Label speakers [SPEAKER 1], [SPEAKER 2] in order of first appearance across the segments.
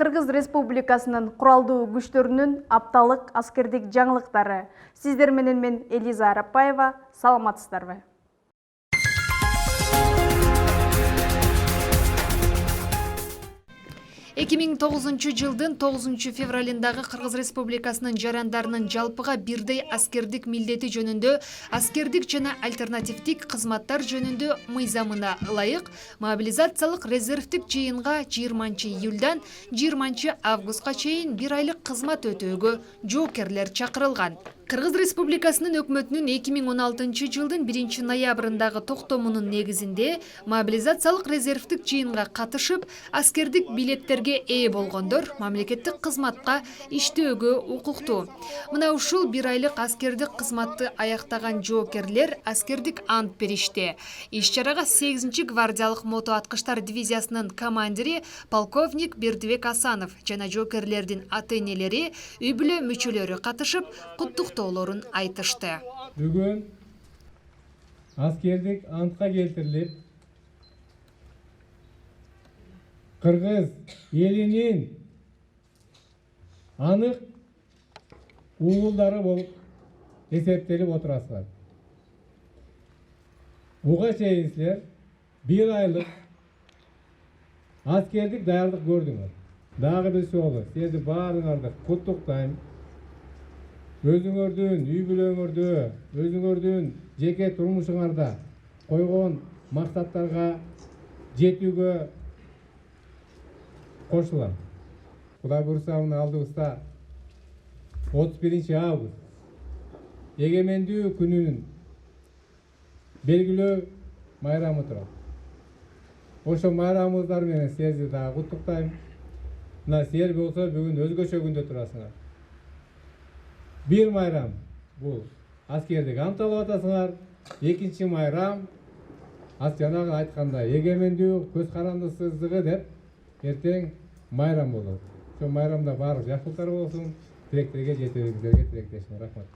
[SPEAKER 1] Кыргыз Республикасынын куралдуу күчтөрүнүн апталык аскердик жаңылыктары. Сиздер менен мен Элиза Арапаева, саламатсыздарбы? 2009 жылдын 9 февралындагы Кыргыз Республикасынын жарандарынын жалпыга бирдей аскердик милдети жөнүндө аскердик жана альтернативдик кызматтар жөнүндө мыйзамына ылайык мобилизациялык резервдик жыйынга 20-июлдан 20-августка чейин 1 айлык кызмат өтөөгө жоокерлер чакырылган. Кыргыз Республикасынын өкмөтүнүн 2016 жылдын 1 ноябрындагы токтомунун негизинде мобилизациялык резервдик жыйынга катышып, аскердик билеттерге ээ болгондор мамлекеттик кызматка иштөөгө укуктуу. Мына ушул 1 айлык аскердик кызматты аяктаган жоокерлер аскердик ант беришти. Иш-чарага 8-гвардиялык мото аткычтар дивизиясынын командири полковник Бердибек Асанов жана жоокерлердин ата-энелери, үй-бүлө мүчөлөрү катышып, куттуктоолорун айтышты.
[SPEAKER 2] Бүгүн аскердик антка келтирилип, Кыргыз элинин анык угулдары болуп эсептелип отурасыздар. Буга чейин силер 1 айлык аскердик даярдык көрдүңөр. Дагы бир жолу силерди баарыңарды куттуктайм. Өзүңөрдүн үй-бүлөңөрдө, өзүңөрдүн жеке турмушуңарда койгон максаттарга жетүүгө кошулам. Кудай буйрса мына алдыбызда 31 август эгемендүү күнүнүн белгилөө майрамы турат. Ошо майрамыңыздар менен силерди дагы куттуктайм. Мына силер болсо бүгүн өзгөчө күндө турасыңар. Bir майрам бул аскердик ант алып атасыңар. 2 майрам жанагы айткандай эгемендүү көз карандысыздыгы деп эртең майрам болот. Ошо майрамда баардык жакшылыктар болсун. Тилектерге жетүүңүздөргө тилектешим. Рахмат.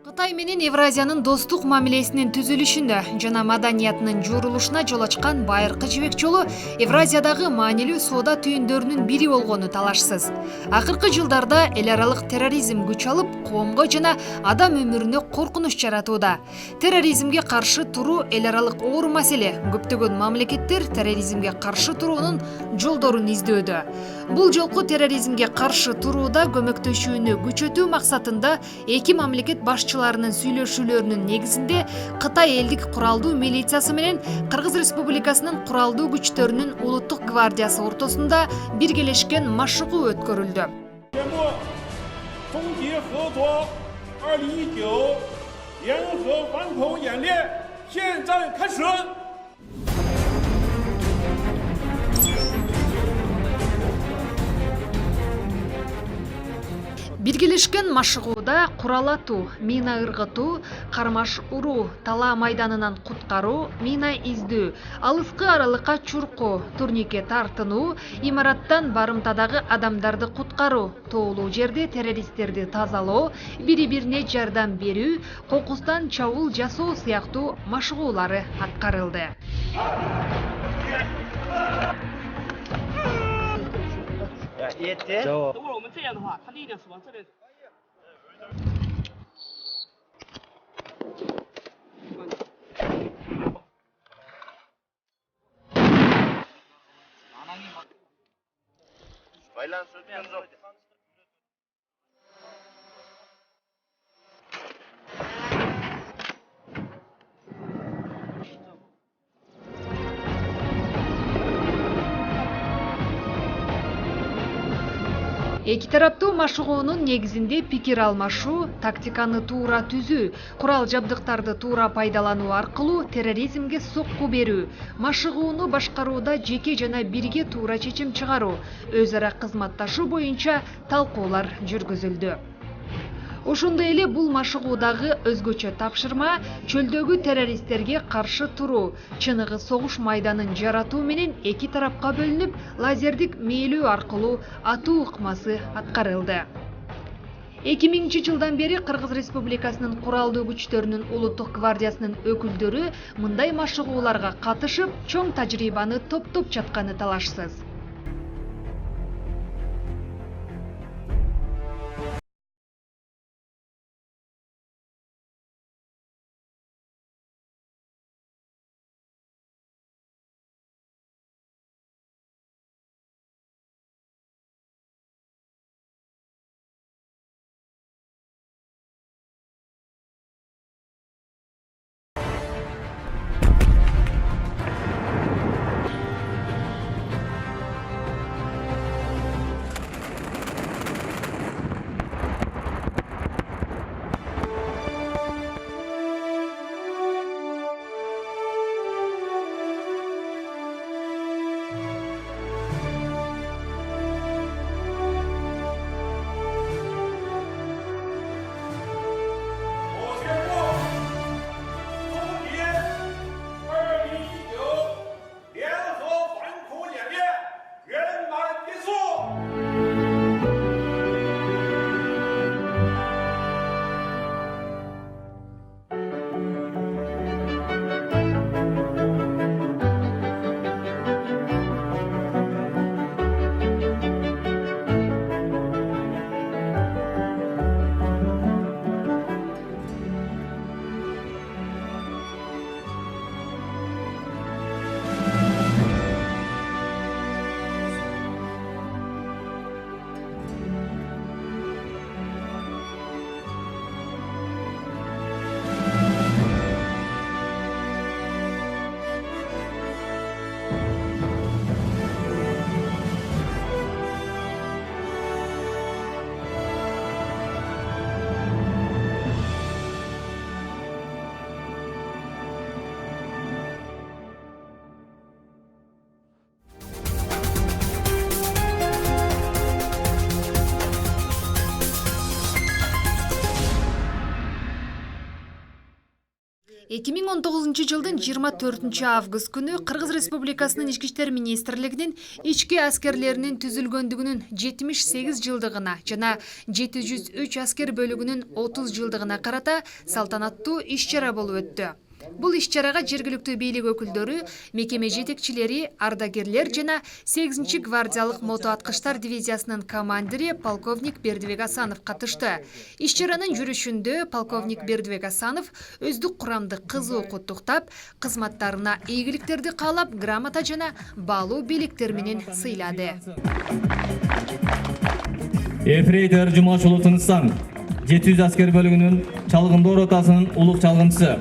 [SPEAKER 1] Кытай менен Евразиянын достук мамилесинин түзүлүшүндө жана маданиятынын жуурулушуна жол ачкан байыркы жибек жолу Евразиядагы маанилүү соода түйүндөрүнүн бири болгону талашсыз. Акыркы жылдарда эл аралык терроризм күч алып, коомго жана адам өмүрүнө коркунуч жаратууда. Терроризмге каршы туруу эл аралык оор маселе. Көптөгөн мамлекеттер терроризмге каршы туруунун жолдорун издөөдө. Бул жолку терроризмге каршы турууда көмөктөшүүнү күчөтүү максатында эки мамлекет башчыларынын сүйлөшүүлөрүнүн негизинде Кытай элдик куралдуу милициясы менен Кыргыз Республикасынын куралдуу күчтөрүнүн улуттук гвардиясы ортосунда биргелешкен машыгуу өткөрүлдү.
[SPEAKER 3] 2019联合反恐演练现在开始。
[SPEAKER 1] Биргелешкен машыгууда курал атуу, мина ыргытуу, кармаш уруу, талаа майданынан куткаруу, мина издөө, алыскы аралыкка чуркоо, турнике тартынуу, имараттан барымтадагы адамдарды куткаруу, тоолуу жерде террористтерди тазалоо, бири-бирине жардам берүү, кокустан чабуул жасоо сыяктуу машыгуулары аткарылды. Эки тараптуу машыгуунун негизинде пикир алмашуу, тактиканы туура түзүү, курал жабдыктарды туура пайдалануу аркылуу терроризмге сокку берүү, машыгууну башкарууда жеке жана бирге туура чечим чыгаруу, өз ара кызматташуу боюнча талкуулар жүргүзүлдү. Ошондой эле бул машыгуудагы өзгөчө тапшырма чөлдөгү террористтерге каршы туруу, чыныгы согуш майданын жаратуу менен эки тарапка бөлүнүп, лазердик мээлөө аркылуу атуу ыкмасы аткарылды. 2000 жылдан бери Кыргыз Республикасынын куралдуу күчтөрүнүн улуттук гвардиясынын өкүлдөрү мындай машыгууларга катышып, чоң тажрыйбаны топтоп жатканы талашсыз. Эки миң 19 жылдын 24 август күнү Кыргыз Республикасынын Ички иштер министрлигинин ички аскерлеринин түзүлгөндүгүнүн 78 жылдыгына жана 703 аскер бөлүгүнүн 30 жылдыгына карата салтанаттуу иш-чара болуп өттү. Бул иш-чарага жергиликтүү бийлик өкүлдөрү, мекеме жетекчилери, ардагерлер жана 8 гвардиялык мото аткычтар дивизиясынын командири полковник Бердибек Асанов катышты. Иш-чаранын жүрүшүндө полковник Бердибек Асанов өздүк курамды кызуу куттуктап, кызматтарына ийгиликтерди каалап, грамота жана баалуу белектер менен сыйлады.
[SPEAKER 4] Ефрейтор Жумашулов Тыныстан 700 аскер бөлүгүнүн чалгындоо ротасынын улук чалгынчысы.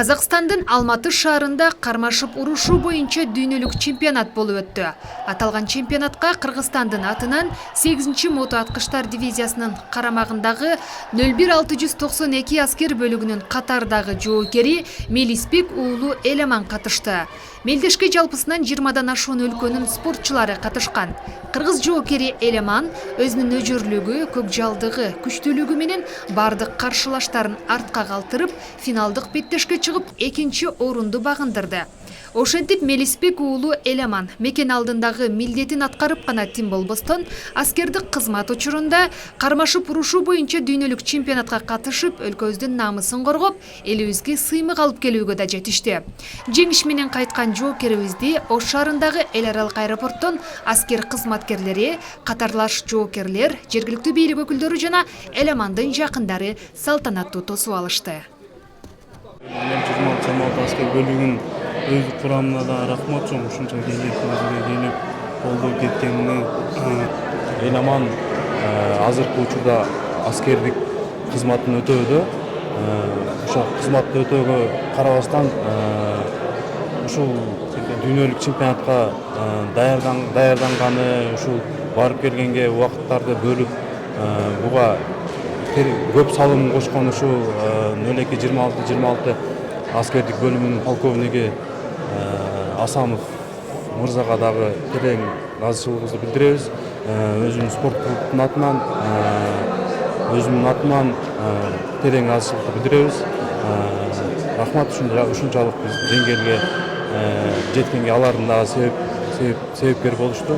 [SPEAKER 1] Казакстандын Алматы шаарында кармашып урушуу боюнча дүйнөлүк чемпионат болуп өттү. Аталган чемпионатка Кыргызстандын атынан 8 мото аткычтар дивизиясынын карамагындагы 01692 аскер бөлүгүнүн катардагы жоокери Мелисбек уулу Элеман катышты. Мелдешке жалпысынан 20дан ашуун өлкөнүн спортчулары катышкан. Кыргыз жоокери Элеман өзүнүн өжөрлүгү, көкжалдыгы, күчтүүлүгү менен бардык каршылаштарын артка калтырып, финалдык беттешке чыгып, 2-орунду багындырды. Ошентип Мелисбек уулу Эламан мекен алдындагы милдетин аткарып гана тим болбостон, аскердик кызмат учурунда кармашып урушуу боюнча дүйнөлүк чемпионатка катышып, өлкөбүздүн намысын коргоп, элибизге сыймык алып келүүгө да жетишти. Жеңиш менен кайткан жоокерибизди Ош шаарындагы эл аралык аэропорттон аскер кызматкерлери, катарлаш жоокерлер, жергиликтүү бийлик өкүлдөрү жана Эламандын жакындары салтанаттуу тосуп алышты.
[SPEAKER 5] Аскер бөлүгүнүн өз курамына да рахмат чоң, ушунча келип колдоп кеткенине.
[SPEAKER 6] Эламан азыркы учурда аскердик кызматын өтөөдө. Ошол кызматты өтөөгө карабастан ушул дүйнөлүк чемпионатка даярданганы, ушул барып келгенге убакыттарды бөлүп, буга көп салым кошкон ушул 02-26 аскердик бөлүмүнүн полковниги Асамов мырзага дагы терең ыраазычылыгыбызды билдиребиз. Өзүмдүн спорт клубунун атынан, өзүмдүн атынан терең ыраазычылыкты билдиребиз. Рахмат, ушунчалык биз деңгээлге жеткенге алардын дагы себепкер болушту.